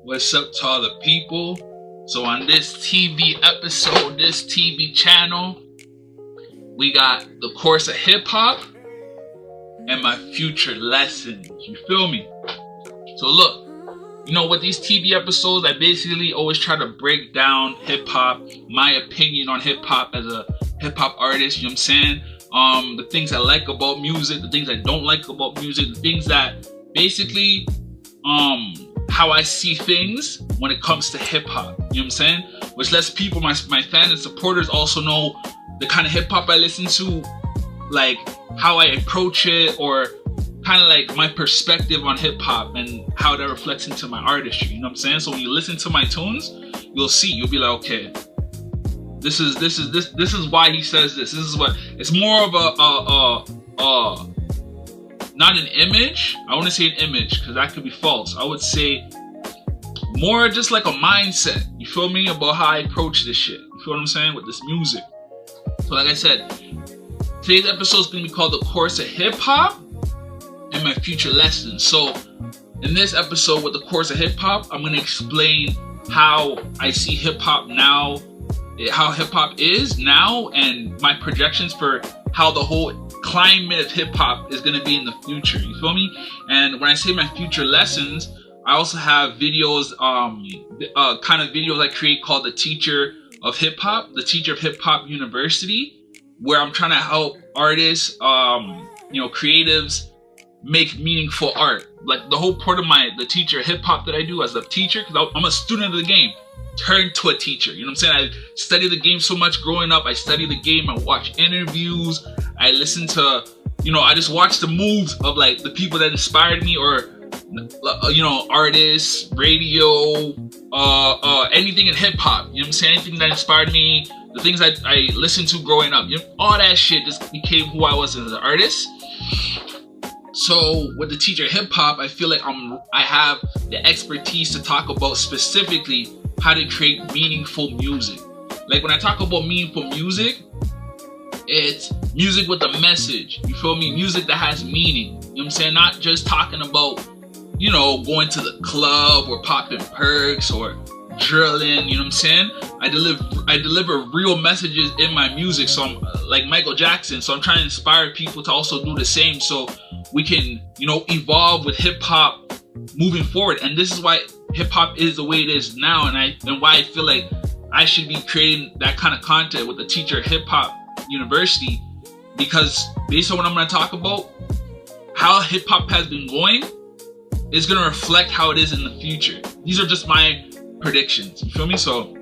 What's up to all the people? So on this TV episode, this TV channel, we got the course of hip hop and my future lessons. You feel me? So look, with these TV episodes, I basically always try to break down hip hop, my opinion on hip hop as a hip hop artist, you know what I'm saying? The things I like about music, the things I don't like about music, the things that basically, how I see things when it comes to hip hop, you know what I'm saying? Which lets people, my fans and supporters also know the kind of hip hop I listen to, like how I approach it, or kind of like my perspective on hip hop and how that reflects into my artistry, you know what I'm saying? So when you listen to my tunes, you'll be like, okay, this is why he says this. This is what it's more of a not an image. I wouldn't say an image because that could be false. I would say more just like a mindset. You feel me? About how I approach this shit. You feel what I'm saying? With this music. So like I said, today's episode is going to be called The Course of Hip Hop and My Future Lessons. So in this episode with The Course of Hip Hop, I'm going to explain how I see hip hop now, how hip hop is now, and my projections for how the whole climate of hip hop is going to be in the future. You feel me? And when I say my future lessons, I also have videos, kind of videos I create called the Teacher of Hip Hop, the Teacher of Hip Hop University, where I'm trying to help artists, creatives make meaningful art. Like the whole part of the Teacher of Hip Hop that I do as a teacher, because I'm a student of the game, turned to a teacher. You know what I'm saying? I studied the game so much growing up. I studied the game. I watch interviews. I listen to, I just watch the moves of like the people that inspired me, or artists, radio, anything in hip hop. You know what I'm saying? Anything that inspired me, the things I listened to growing up. All that shit just became who I was as an artist. So with the Teacher of Hip Hop, I feel like I have the expertise to talk about specifically how to create meaningful music. Like when I talk about meaningful music, it's music with a message. You feel me? Music that has meaning. You know what I'm saying? Not just talking about, going to the club or popping perks or drilling. You know what I'm saying? I deliver real messages in my music. So I'm like Michael Jackson. So I'm trying to inspire people to also do the same, so we can, evolve with hip hop moving forward. And this is why hip hop is the way it is now, and why I feel like I should be creating that kind of content with the Teacher of Hip Hop University, because based on what I'm going to talk about, how hip hop has been going is going to reflect how it is in the future. These are just my predictions. You feel me? So,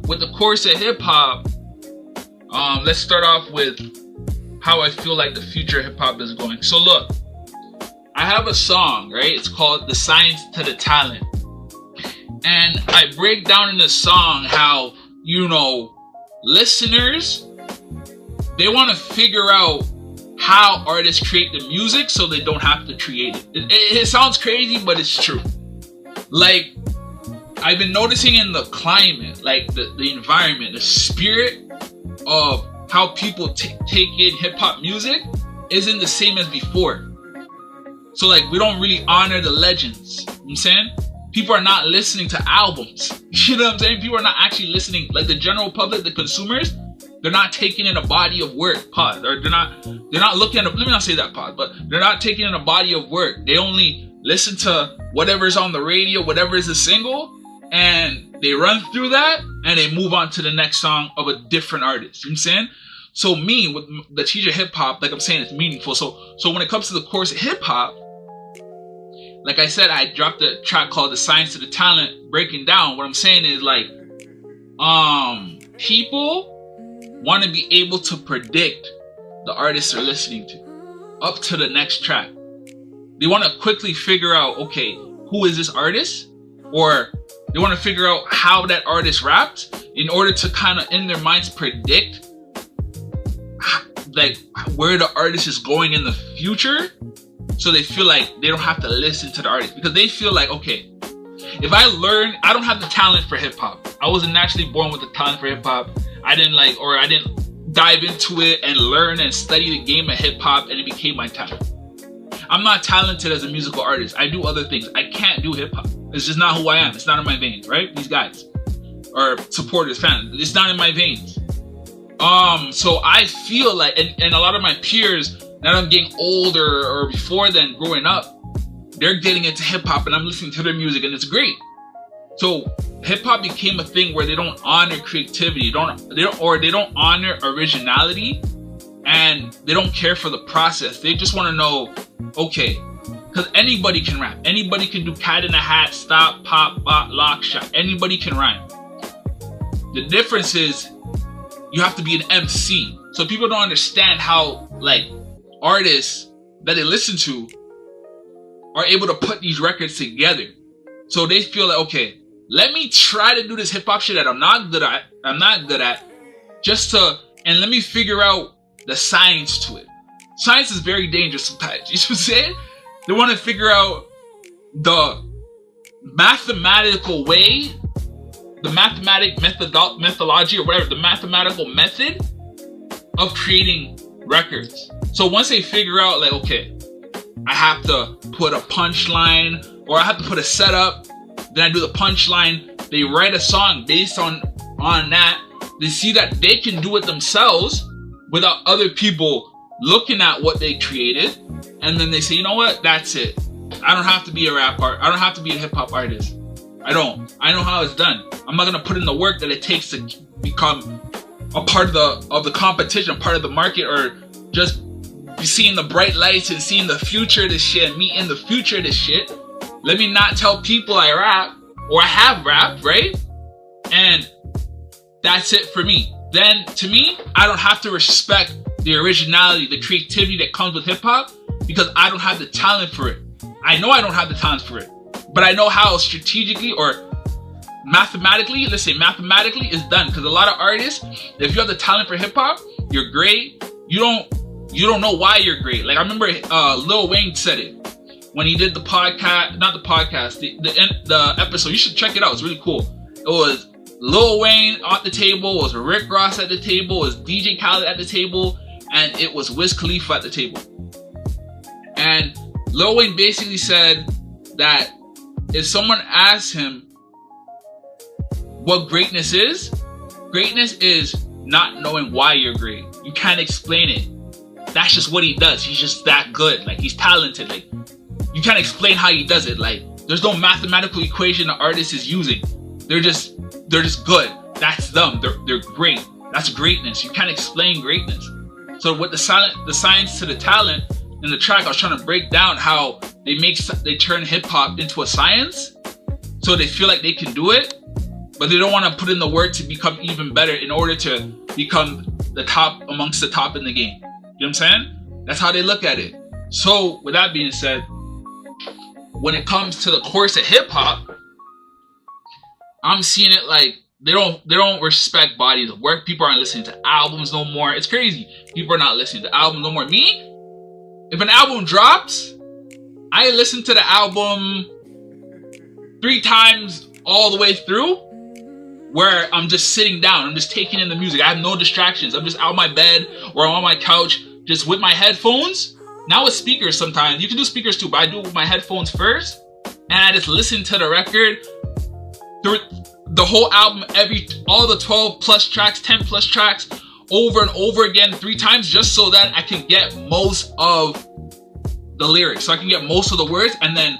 with the course of hip hop, let's start off with how I feel like the future of hip hop is going. So look, I have a song, right? It's called The Science to the Talent. And I break down in the song how, listeners, they want to figure out how artists create the music so they don't have to create it. It sounds crazy, but it's true. Like, I've been noticing in the climate, like the environment, the spirit of how people take in hip-hop music isn't the same as before. So like, we don't really honor the legends. You know what I'm saying? People are not listening to albums. You know what I'm saying? People are not actually listening. Like the general public, the consumers, they're not taking in a body of work. Pause. Or they're not looking at let me not say that, pause, but they're not taking in a body of work. They only listen to whatever's on the radio, whatever is a single, and they run through that and they move on to the next song of a different artist. You know what I'm saying? So me, with the Teacher of Hip Hop, like I'm saying, it's meaningful. So when it comes to the course of hip hop, like I said, I dropped a track called The Science to the Talent, breaking down. What I'm saying is like, people want to be able to predict the artists they're listening to up to the next track. They want to quickly figure out, okay, who is this artist? Or they want to figure out how that artist raps in order to kind of in their minds predict like where the artist is going in the future, so they feel like they don't have to listen to the artist, because they feel like, okay, if I don't have the talent for hip hop. I wasn't naturally born with the talent for hip hop. I didn't dive into it and learn and study the game of hip hop and it became my talent. I'm not talented as a musical artist. I do other things. I can't do hip hop. It's just not who I am. It's not in my veins, right? These guys or supporters, fans. It's not in my veins. So I feel like, and a lot of my peers, now I'm getting older or before then, growing up, they're getting into hip hop, and I'm listening to their music, and it's great. So hip hop became a thing where they don't honor creativity, they don't honor originality, and they don't care for the process. They just want to know, okay, because anybody can rap, anybody can do cat in a hat, stop, pop, bop, lock, shot. Anybody can rhyme. The difference is you have to be an MC. So people don't understand how like artists that they listen to are able to put these records together. So they feel like, okay, let me try to do this hip hop shit that I'm not good at, and let me figure out the science to it. Science is very dangerous sometimes. You know what I'm saying? They want to figure out the mathematical way, the methodology or whatever, the mathematical method of creating records. So once they figure out like, okay, I have to put a punchline or I have to put a setup, then I do the punchline, they write a song based on that. They see that they can do it themselves without other people looking at what they created, and then they say, you know what, that's it. I don't have to be a rap art. I don't have to be a hip hop artist. I know how it's done. I'm not gonna put in the work that it takes to become a part of the competition, a part of the market, or just seeing the bright lights and seeing the future of this shit and me in the future of this shit. Let me not tell people I rap or I have rapped, right? And that's it for me. Then to me, I don't have to respect the originality, the creativity that comes with hip hop because I don't have the talent for it. I know I don't have the talent for it, but I know how strategically or mathematically, let's say mathematically, is done. Because a lot of artists, if you have the talent for hip hop, you're great. You don't know why you're great. Like I remember Lil Wayne said it when he did the podcast, not the podcast, the episode. You should check it out. It's really cool. It was Lil Wayne at the table, it was Rick Ross at the table, it was DJ Khaled at the table, and it was Wiz Khalifa at the table. And Lil Wayne basically said that if someone asks him what greatness is not knowing why you're great. You can't explain it. That's just what he does. He's just that good. Like, he's talented. Like, you can't explain how he does it. Like, there's no mathematical equation the artist is using. They're just good. That's them. They're great. That's greatness. You can't explain greatness. So with the science to the talent in the track, I was trying to break down how they turn hip hop into a science. So they feel like they can do it, but they don't want to put in the work to become even better in order to become the top amongst the top in the game. You know what I'm saying? That's how they look at it. So with that being said, when it comes to the course of hip hop, I'm seeing it like they don't respect bodies of work. People aren't listening to albums no more. It's crazy. People are not listening to albums no more. Me, if an album drops, I listen to the album 3 times all the way through, where I'm just sitting down. I'm just taking in the music. I have no distractions. I'm just out my bed or on my couch, just with my headphones. Now with speakers sometimes. You can do speakers too, but I do it with my headphones first. And I just listen to the record through the whole album, all the 12 plus tracks, 10 plus tracks, over and over again 3 times, just so that I can get most of the lyrics. So I can get most of the words, and then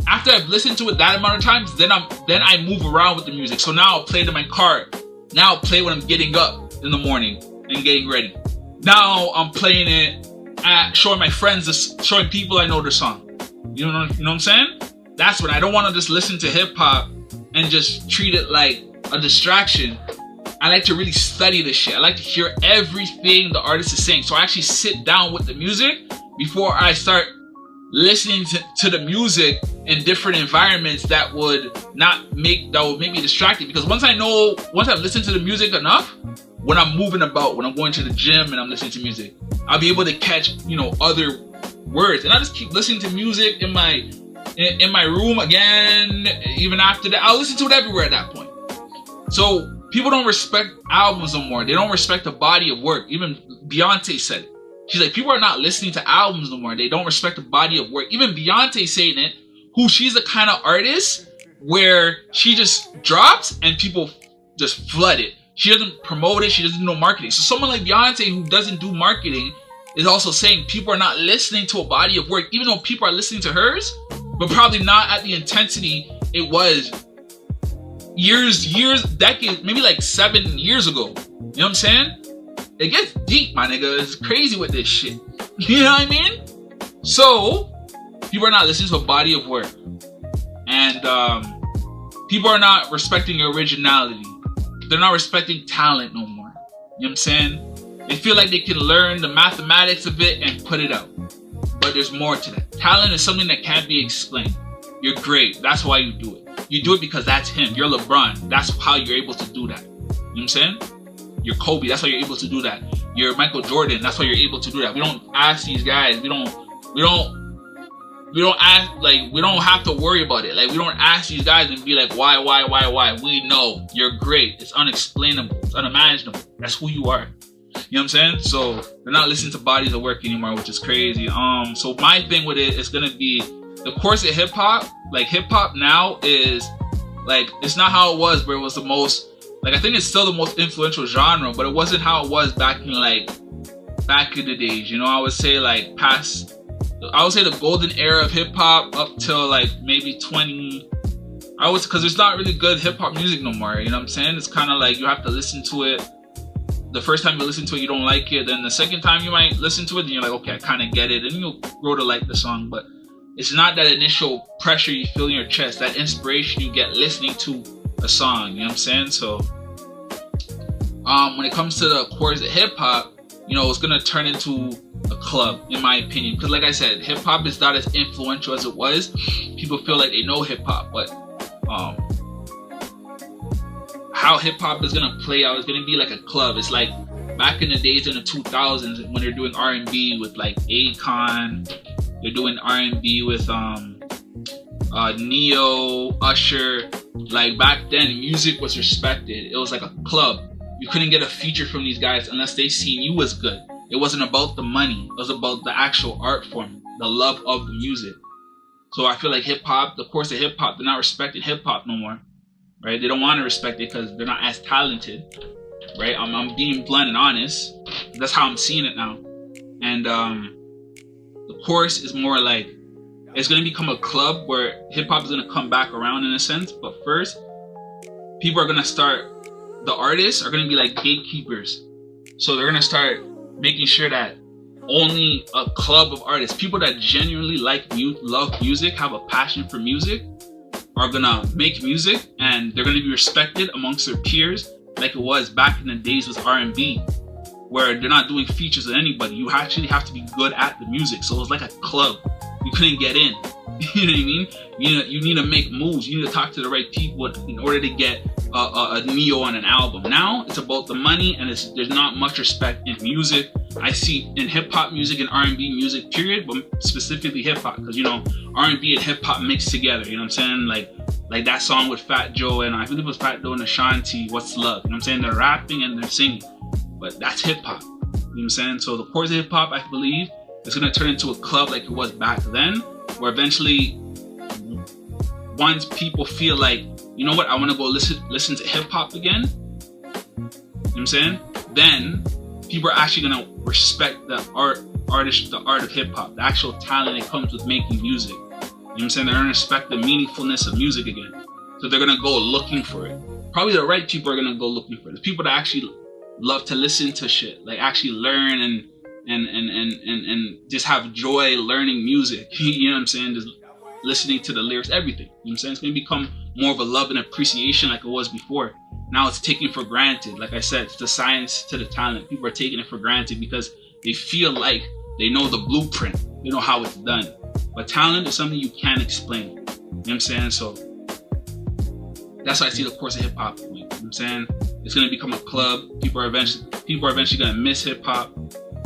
after I've listened to it that amount of times, then I move around with the music. So now I'll play it in my car. Now I'll play when I'm getting up in the morning and getting ready. Now I'm playing it, showing my friends, showing people I know the song. You know what I'm saying? That's when I don't want to just listen to hip hop and just treat it like a distraction. I like to really study this shit. I like to hear everything the artist is saying. So I actually sit down with the music before I start listening to the music in different environments that would make me distracted. Because once I've listened to the music enough, when I'm moving about, when I'm going to the gym and I'm listening to music, I'll be able to catch, other words. And I just keep listening to music in my room again. Even after that, I'll listen to it everywhere at that point. So people don't respect albums no more. They don't respect the body of work. Even Beyonce said it. She's like, people are not listening to albums no more. They don't respect the body of work. Even Beyonce saying it, who she's the kind of artist where she just drops and people just flood it. She doesn't promote it. She doesn't do no marketing. So someone like Beyonce who doesn't do marketing is also saying people are not listening to a body of work, even though people are listening to hers, but probably not at the intensity it was years, decades, maybe like 7 years ago. You know what I'm saying? It gets deep, my nigga. It's crazy with this shit. You know what I mean? So, people are not listening to a body of work. And people are not respecting your originality. They're not respecting talent no more. You know what I'm saying? They feel like they can learn the mathematics of it and put it out. But there's more to that. Talent is something that can't be explained. You're great. That's why you do it. You do it because that's him. You're LeBron. That's how you're able to do that. You know what I'm saying? You're Kobe. That's why you're able to do that. You're Michael Jordan. That's why you're able to do that. We don't ask these guys. We don't ask, like, we don't have to worry about it. Like, we don't ask these guys and be like, why? We know you're great. It's unexplainable. It's unimaginable. That's who you are. You know what I'm saying? So they're not listening to bodies of work anymore, which is crazy. So my thing with it is gonna be the course of hip hop. Like, hip hop now is like, it's not how it was where it was the most, like, I think it's still the most influential genre, but it wasn't how it was back in the days. You know, I would say like the golden era of hip hop up till like maybe 20. Because there's not really good hip hop music no more. You know what I'm saying? It's kind of like you have to listen to it. The first time you listen to it, you don't like it. Then the second time you might listen to it, and you're like, okay, I kind of get it, and you'll grow to like the song. But it's not that initial pressure you feel in your chest, that inspiration you get listening to a song. You know what I'm saying? So, when it comes to the chorus of hip hop, you know, it's gonna turn into a club, in my opinion. Because like I said, hip hop is not as influential as it was. People feel like they know hip hop, but how hip hop is gonna play out is gonna be like a club. It's like back in the days in the 2000s when they're doing R&B with like Akon, they're doing R&B with Neo, Usher. Like, back then, music was respected. It was like a club. You couldn't get a feature from these guys unless they seen you was good. It wasn't about the money. It was about the actual art form, the love of the music. So I feel like hip hop, the course of hip hop, they're not respecting hip hop no more, right? They don't want to respect it because they're not as talented, right? I'm being blunt and honest. That's how I'm seeing it now. And the course is more like, it's going to become a club where hip hop is going to come back around in a sense. But first, people are going to start, the artists are going to be like gatekeepers. So they're going to start making sure that only a club of artists, people that genuinely love music, have a passion for music, are going to make music, and they're going to be respected amongst their peers like it was back in the days with R&B, where they're not doing features with anybody. You actually have to be good at the music. So it's like a club. You couldn't get in. You know what I mean? You need to make moves. You need to talk to the right people in order to get a Neo on an album. Now it's about the money, and there's not much respect in music. I see in hip hop music and R&B music, period, but specifically hip hop, because, you know, R&B and hip hop mixed together. You know what I'm saying? Like that song with Fat Joe and I believe it was Fat Joe and Ashanti, What's Love? You know what I'm saying? They're rapping and they're singing, but that's hip hop. You know what I'm saying? So the course of hip hop, I believe, is going to turn into a club like it was back then, where eventually, once people feel like, you know what, I want to go listen to hip hop again, you know what I'm saying? Then people are actually going to respect the art of hip hop, the actual talent that comes with making music. You know what I'm saying? They're going to respect the meaningfulness of music again. So they're going to go looking for it. Probably the right people are going to go looking for it. The people that actually love to listen to shit, like actually learn and just have joy learning music. You know what I'm saying? Just listening to the lyrics, everything. You know what I'm saying? It's going to become more of a love and appreciation like it was before. Now it's taken for granted. Like I said, it's the science to the talent. People are taking it for granted because they feel like they know the blueprint. They know how it's done. But talent is something you can't explain. You know what I'm saying? So that's why I see the course of hip hop. You know what I'm saying? It's going to become a club. People are eventually going to miss hip hop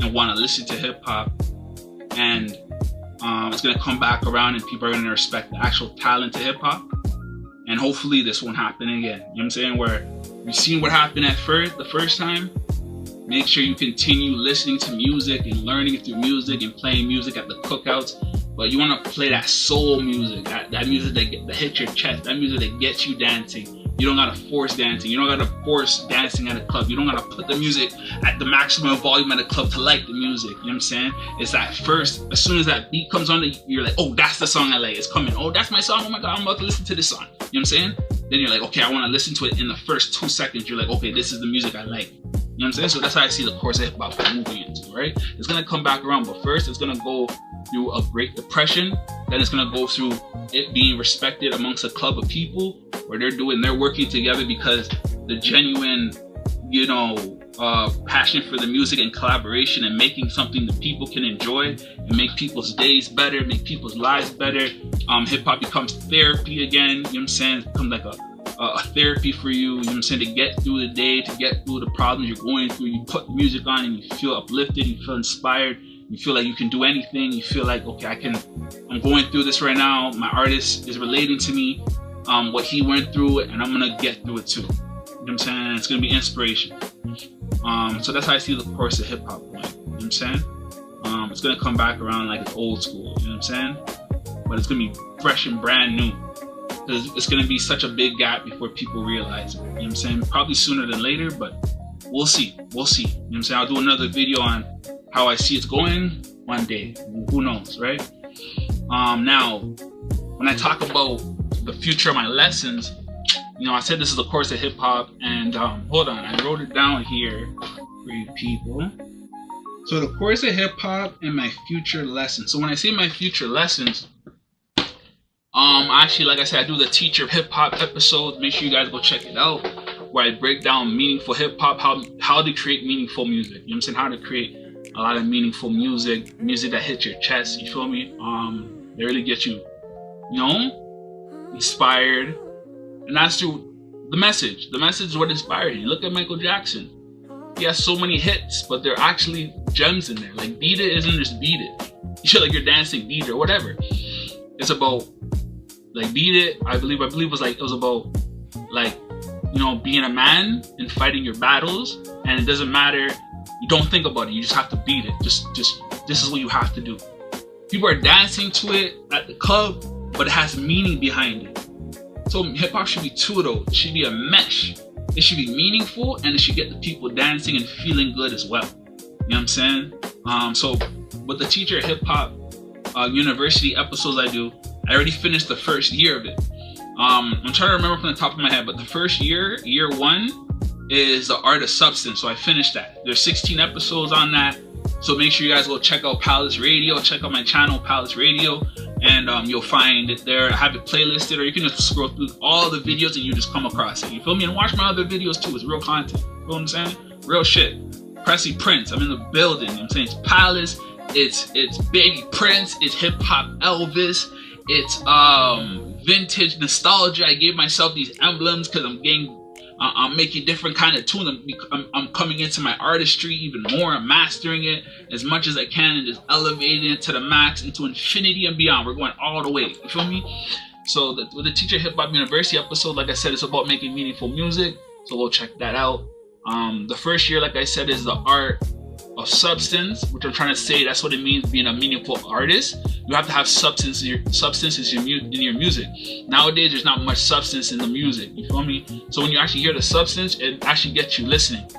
and want to listen to hip hop. And it's going to come back around, and people are going to respect the actual talent of hip hop. And hopefully this won't happen again. You know what I'm saying? Where you've seen what happened the first time, Make sure you continue listening to music and learning through music and playing music at the cookouts. But you want to play that soul music, that music that hits your chest, that music that gets you dancing. You don't gotta force dancing. You don't gotta force dancing at a club. You don't gotta put the music at the maximum volume at a club to like the music. You know what I'm saying? It's that first, as soon as that beat comes on, you're like, oh, that's the song I like. It's coming. Oh, that's my song. Oh my God, I'm about to listen to this song. You know what I'm saying? Then you're like, okay, I want to listen to it in the first 2 seconds. You're like, okay, this is the music I like. You know what I'm saying? So that's how I see the course of hip hop moving into, right? It's gonna come back around, but first it's gonna go through a Great Depression. Then it's gonna go through it being respected amongst a club of people where they're working together because the genuine, passion for the music and collaboration and making something that people can enjoy and make people's days better, make people's lives better. Hip hop becomes therapy again. You know what I'm saying? It becomes like a therapy for you. You know what I'm saying? To get through the day, to get through the problems you're going through. You put music on and you feel uplifted. You feel inspired. You feel like you can do anything. You feel like, okay, I'm going through this right now. My artist is relating to me, what he went through, and I'm gonna get through it too. You know what I'm saying? It's gonna be inspiration. So that's how I see the course of hip hop going. You know what I'm saying? It's gonna come back around like it's old school. You know what I'm saying? But it's gonna be fresh and brand new. Because it's gonna be such a big gap before people realize it. You know what I'm saying? Probably sooner than later, but we'll see. We'll see. You know what I'm saying? I'll do another video on how I see it's going one day. Who knows, right? Now, when I talk about the future of my lessons, I said this is a course of hip hop, and hold on, I wrote it down here for you people. So the course of hip hop and my future lessons. So when I say my future lessons, actually, like I said, I do the Teacher of Hip Hop episode. Make sure you guys go check it out, where I break down meaningful hip hop, how to create meaningful music. You know what I'm saying? How to create a lot of meaningful music that hits your chest. You feel me? They really get you, inspired. And that's through the message. The message is what inspired you. Look at Michael Jackson. He has so many hits, but they're actually gems in there. Like, Beat It isn't just Beat It. You feel like you're dancing Beat It or whatever. It's about, like, Beat It, I believe it was about, like, being a man and fighting your battles. And it doesn't matter. You don't think about it. You just have to beat it. Just this is what you have to do. People are dancing to it at the club, but it has meaning behind it. So hip hop should be two of those. It should be a mesh. It should be meaningful, and it should get the people dancing and feeling good as well. You know what I'm saying? So with the Teacher of Hip Hop University episodes I do, I already finished the first year of it. I'm trying to remember from the top of my head, but the first year 1, is the Art of Substance. So I finished that. There's 16 episodes on that. So make sure you guys go check out Palace Radio. Check out my channel, Palace Radio. And you'll find it there. I have it playlisted, or you can just scroll through all the videos and you just come across it. You feel me? And watch my other videos too. It's real content. You know what I'm saying? Real shit. Pressy Prince. I'm in the building. You know what I'm saying? It's Palace. It's Biggie Prince. It's Hip Hop Elvis. It's vintage nostalgia. I gave myself these emblems because I'm making different kind of tunes. I'm coming into my artistry even more. I'm mastering it as much as I can and just elevating it to the max, into infinity and beyond. We're going all the way. You feel me? So with the Teacher Hip Hop University episode, like I said, it's about making meaningful music. So go check that out. The first year, like I said, is the Art of Substance, which I'm trying to say that's what it means being a meaningful artist. You have to have substance in your music. Nowadays, there's not much substance in the music. You feel me? So when you actually hear the substance, it actually gets you listening.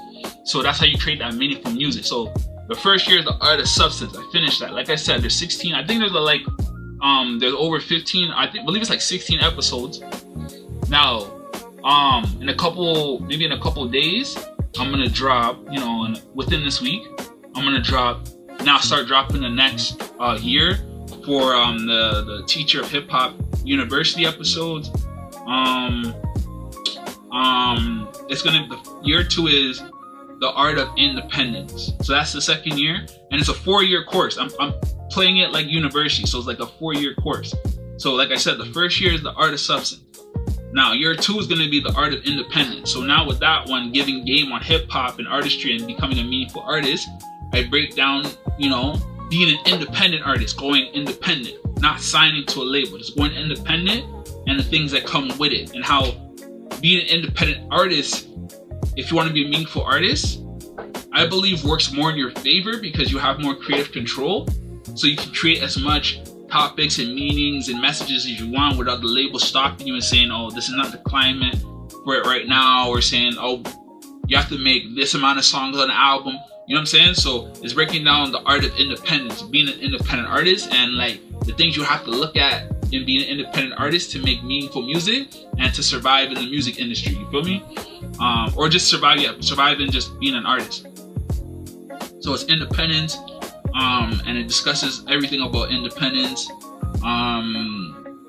So that's how you create that meaningful music. So the first year is the Art of Substance. I finished that. Like I said, there's 16. I think there's there's over 15. Believe it's like 16 episodes. Now, in a couple days, I'm gonna drop. Within this week, I'm gonna start dropping the next year for the Teacher of Hip Hop University episodes. The year 2 is the Art of Independence. So that's the second year, and it's a 4-year course. I'm playing it like university, so it's like a 4-year course. So like I said, the first year is the Art of Substance. Now year 2 is going to be the Art of Independence. So now with that one, giving game on hip hop and artistry and becoming a meaningful artist, I break down, being an independent artist, going independent, not signing to a label, just going independent and the things that come with it, and how being an independent artist, if you want to be a meaningful artist, I believe works more in your favor because you have more creative control. So you can create as much topics and meanings and messages as you want without the label stopping you and saying, oh, this is not the climate for it right now, or saying, oh, you have to make this amount of songs on an album. You know what I'm saying? So it's breaking down the art of independence, being an independent artist, and like the things you have to look at in being an independent artist to make meaningful music and to survive in the music industry. You feel me? Or just survive in just being an artist. So it's independence, and it discusses everything about independence,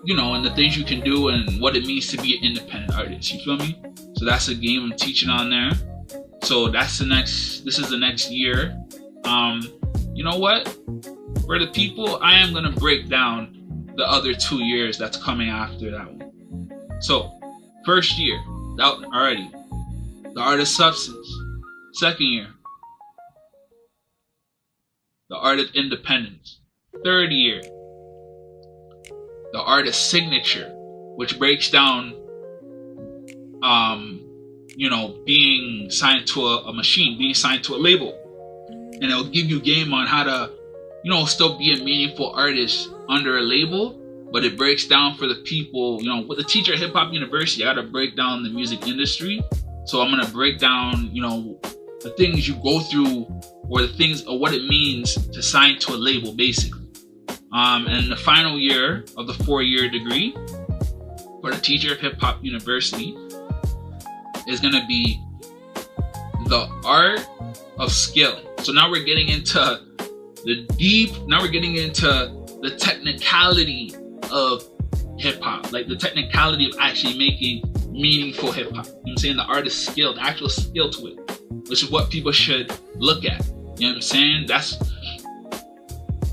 you know, and the things you can do and what it means to be an independent artist. You feel me? So that's a game I'm teaching on there. So this is the next year. You know what? For the people, I am gonna break down the other 2 years that's coming after that one. So, first year, that already. The art of substance. Second year, the art of independence. Third year, the art of signature, which breaks down you know, being signed to a machine, being signed to a label. And it'll give you game on how to, you know, still be a meaningful artist under a label, but it breaks down for the people, you know, with the teacher at Hip Hop University, I gotta break down the music industry. So I'm gonna break down, you know, the things you go through, or the things, or what it means to sign to a label, basically. And the final year of the 4-year degree for the teacher at Hip Hop University is gonna be the art of skill. So now we're getting into now we're getting into the technicality of hip hop, like the technicality of actually making meaningful hip hop. You know what I'm saying? The art of skill, the actual skill to it, which is what people should look at. You know what I'm saying? That's,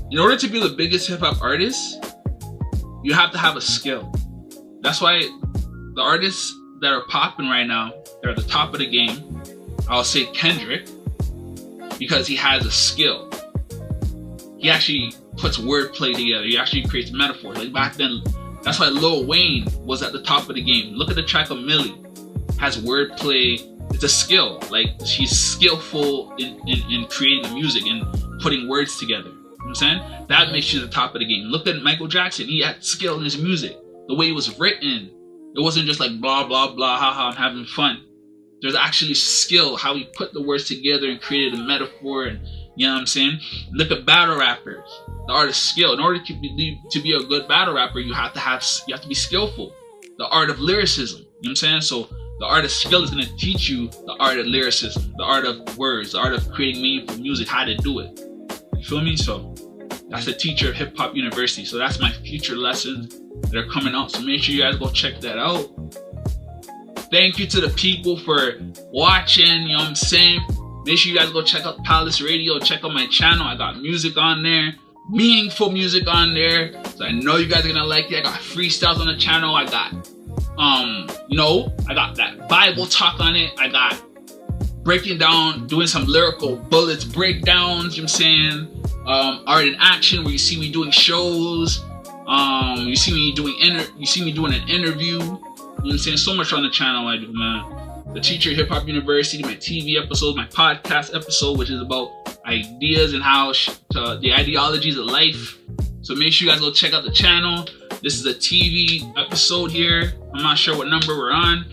in order to be the biggest hip hop artist, you have to have a skill. That's why the artists that are popping right now, they're at the top of the game. I'll say Kendrick, because he has a skill. He actually puts wordplay together. He actually creates metaphors. Like back then, that's why Lil Wayne was at the top of the game. Look at the track of Millie. Has wordplay. It's a skill. Like, she's skillful in creating the music and putting words together. You know what I'm saying? That makes you the top of the game. Look at Michael Jackson. He had skill in his music. The way it was written. It wasn't just like blah, blah, blah, haha, I'm having fun. There's actually skill, how he put the words together and created a metaphor, and you know what I'm saying? Look at battle rappers. The art of skill. In order to be a good battle rapper, you have to be skillful. The art of lyricism. You know what I'm saying? So the art of skill is gonna teach you the art of lyricism, the art of words, the art of creating meaningful music, how to do it. You feel me? So that's the teacher of Hip Hop University. So that's my future lessons that are coming out. So make sure you guys go check that out. Thank you to the people for watching, you know what I'm saying? Make sure you guys go check out Palace Radio, check out my channel. I got music on there, meaningful music on there. So I know you guys are gonna like it. I got freestyles on the channel. I got, you know, I got that Bible talk on it. I got breaking down, doing some lyrical bullets, breakdowns, you know what I'm saying? Art in action, where you see me doing shows. You see me doing an interview. You know what I'm saying? So much on the channel I do, man. The teacher at Hip Hop University, my TV episode, my podcast episode, which is about ideas and how the ideologies of life. So make sure you guys go check out the channel. This is a TV episode here. I'm not sure what number we're on,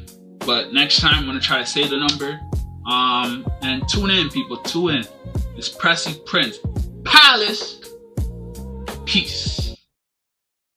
but next time I'm gonna try to say the number. And tune in, people. Tune in. It's Pressy Prince. Palace. Peace.